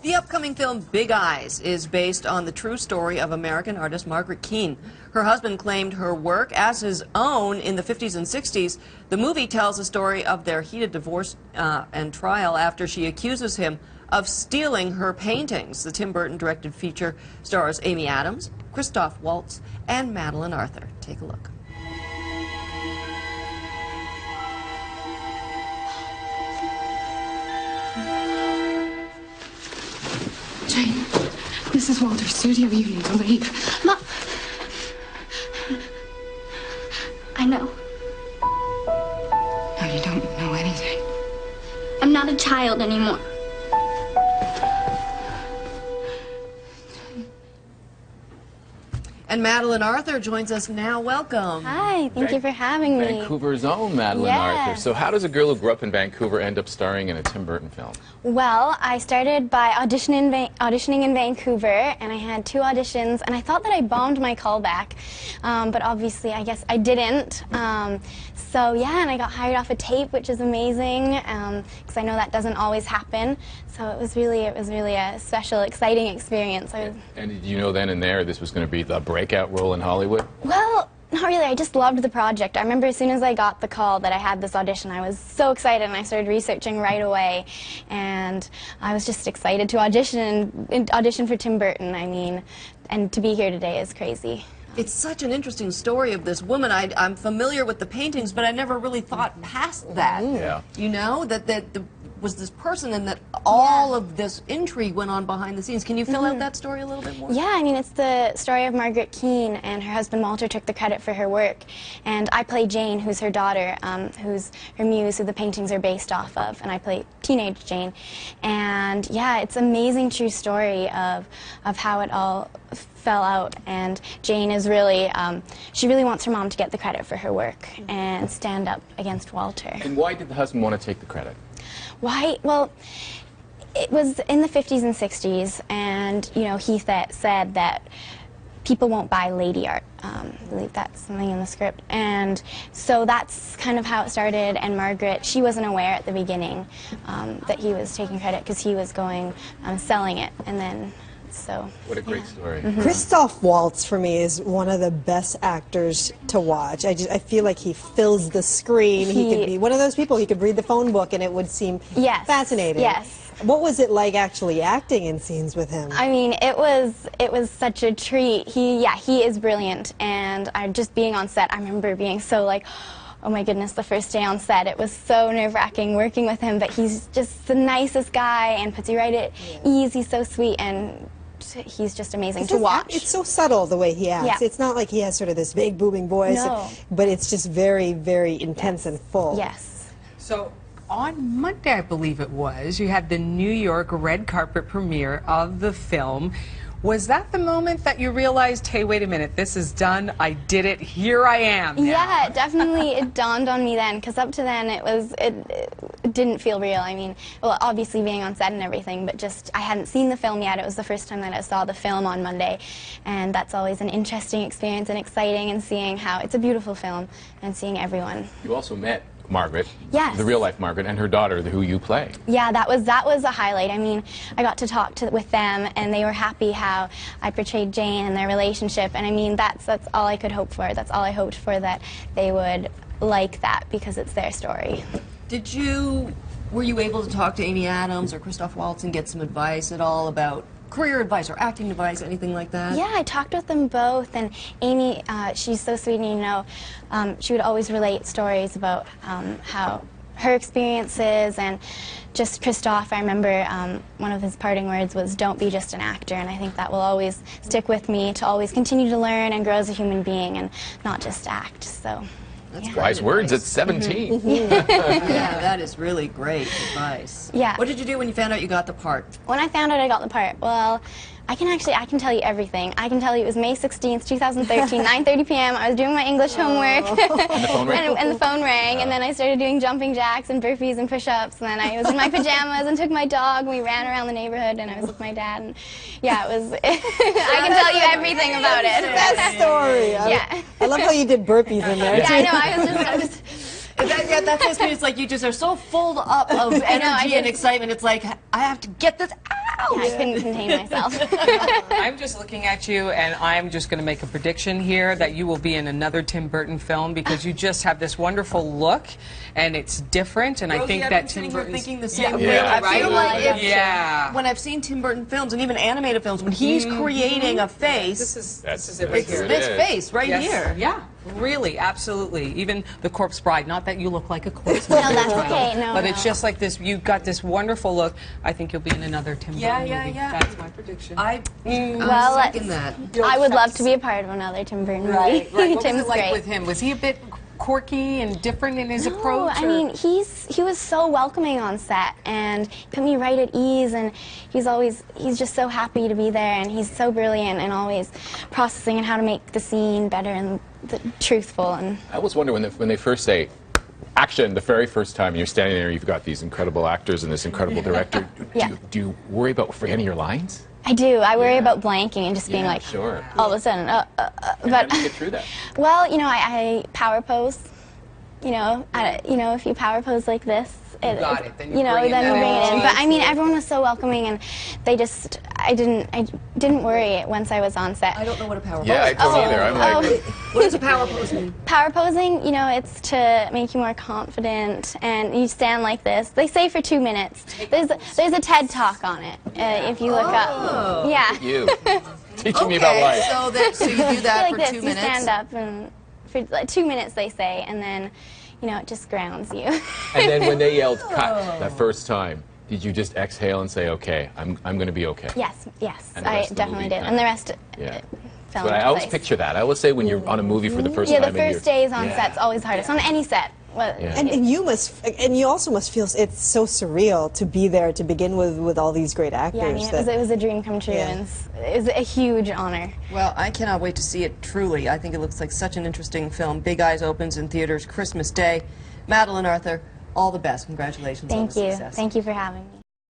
The upcoming film Big Eyes is based on the true story of American artist Margaret Keane. Her husband claimed her work as his own in the 50s and 60s. The movie tells the story of their heated divorce and trial after she accuses him of stealing her paintings. The Tim Burton-directed feature stars Amy Adams, Christoph Waltz, and Madeleine Arthur. Take a look. Jane, this is Walter's studio. You need to leave. Mom. I know. No, you don't know anything. I'm not a child anymore. And Madeleine Arthur joins us now. Welcome. Hi, thank you for having me. Vancouver's own Madeleine Arthur. So how does a girl who grew up in Vancouver end up starring in a Tim Burton film? Well, I started by auditioning in Vancouver, and I had 2 auditions, and I thought that I bombed my callback, but obviously I guess I didn't. So yeah, and I got hired off a tape, which is amazing, because I know that doesn't always happen. So it was really a special, exciting experience. And did you know then and there this was going to be the breakout role in Hollywood? Well, not really. I just loved the project. I remember as soon as I got the call that I had this audition, I was so excited, and I started researching right away. And I was just excited to audition for Tim Burton. I mean, and to be here today is crazy. It's such an interesting story of this woman. I'm familiar with the paintings, but I never really thought past that. Yeah. You know, that was this person, and that all of this intrigue went on behind the scenes. Can you fill out that story a little bit more? Yeah, I mean, it's the story of Margaret Keane, and her husband Walter took the credit for her work. And I play Jane, who's her daughter, who's her muse, who the paintings are based off of, and I play teenage Jane. And yeah, it's an amazing true story of how it all fell out. And Jane is really, she really wants her mom to get the credit for her work and stand up against Walter. And why did the husband want to take the credit? Why? Well, it was in the 50s and 60s, and you know, he said that people won't buy lady art. I believe that's something in the script, and so that's kind of how it started. And Margaret, she wasn't aware at the beginning that he was taking credit, because he was going selling it, and then. So, what a great story. Christoph Waltz, for me, is one of the best actors to watch. I feel like he fills the screen. He could be one of those people. He could read the phone book and it would seem fascinating. Yes. What was it like actually acting in scenes with him? I mean, it was such a treat. He is brilliant, and just being on set, I remember being so like, oh my goodness, the first day on set, it was so nerve-wracking working with him, but he's just the nicest guy and puts you right at ease. He's so sweet, and he's just amazing to watch. It's so subtle the way he acts. It's not like he has sort of this big booming voice, but it's just very, very intense and full. Yes. So on Monday, I believe it was, you had the New York red carpet premiere of the film. Was that the moment that you realized, hey, wait a minute, this is done, I did it, here I am now? Yeah, definitely it dawned on me then, because up to then it didn't feel real. I mean, well, obviously being on set and everything, but just, I hadn't seen the film yet. It was the first time that I saw the film on Monday, and that's always an interesting experience and exciting, and seeing how, it's a beautiful film, and seeing everyone. You also met Margaret, yes, the real-life Margaret, and her daughter, who you play. Yeah, that was a highlight. I mean, I got to talk with them, and they were happy how I portrayed Jane and their relationship. And I mean, that's all I could hope for. That's all I hoped for, that they would like that, because it's their story. Were you able to talk to Amy Adams or Christoph Waltz and get some advice at all about career advice or acting advice, anything like that? Yeah, I talked with them both, and Amy, she's so sweet, and you know, she would always relate stories about how her experiences, and just Christoph, I remember one of his parting words was, don't be just an actor, and I think that will always stick with me, to always continue to learn and grow as a human being and not just act. So. That's wise words at 17. Yeah, that is really great advice. Yeah. What did you do when you found out you got the part? When I found out I got the part, well, I can tell you everything. I can tell you it was May 16th, 2013, 9:30 p.m. I was doing my English homework. And the phone rang? and the phone rang, and then I started doing jumping jacks and burpees and push-ups, and then I was in my pajamas and took my dog, and we ran around the neighborhood, and I was with my dad, and yeah, it was, I can tell you everything about it. Best story. Yeah. I love how you did burpees in there, Yeah, I know, I was just That's just me. It's like you just are so full up of energy and excitement. It's like, I have to get this out. Yeah, I couldn't contain myself. I'm just looking at you, and I'm just going to make a prediction here that you will be in another Tim Burton film because you just have this wonderful look, and it's different. And I think that Tim Burton's thinking the same thing. I feel like Yeah. when I've seen Tim Burton films and even animated films, when he's creating a face, This is it right it's here. this face right Yes. here. Yeah, really, absolutely. Even the Corpse Bride. Not that you look like a corpse. No, that's okay. No, but it's just like this. You've got this wonderful look. I think you'll be in another Tim Burton movie. Yeah. That's my prediction. Well, second that. I would love to be a part of another Tim Burton movie. Right. What Tim's was it like great. with him? Was he a bit quirky and different in his No, approach? I mean, he was so welcoming on set, and put me right at ease, and he's just so happy to be there, and he's so brilliant and always processing and how to make the scene better and truthful. And I always wonder when they first say action the very first time, you're standing there, you've got these incredible actors and this incredible director. Yeah. Do you worry about forgetting your lines? I do. I worry about blanking and just being like, sure. all of a sudden, How but do you get through that? well, you know, I power pose. You know, if you power pose like this, got it. Then you you know, bring it then you in. bring it in. Oh, But I mean, everyone was so welcoming, and I didn't worry once I was on set. I don't know what a power Yeah, I pose don't either. I'm like, What does a power pose mean? Power posing, you know, it's to make you more confident, and you stand like this. They say for 2 minutes. There's a TED Talk on it, if you look up. Yeah. you teaching me about life. So you do that like for this, 2 you minutes. stand up, and for like 2 minutes they say, and then, you know, it just grounds you. And then when they yelled cut that first time, did you just exhale and say, okay, I'm going to be okay? Yes, And the I rest of the definitely movie did, kind and the of- rest Yeah. fell But I into always place. picture that. I always say when you're on a movie for the first Yeah, time. the first days on set's always hardest, on any set. Well, Yeah. And you also must feel it's so surreal to be there to begin with all these great actors. yeah, I mean, it was a dream come true, Yeah. and it was a huge honor. Well, I cannot wait to see it, truly. I think it looks like such an interesting film. Big Eyes opens in theaters Christmas Day. Madeleine Arthur, all the best. Congratulations on the Thank you. success. Thank you for having me.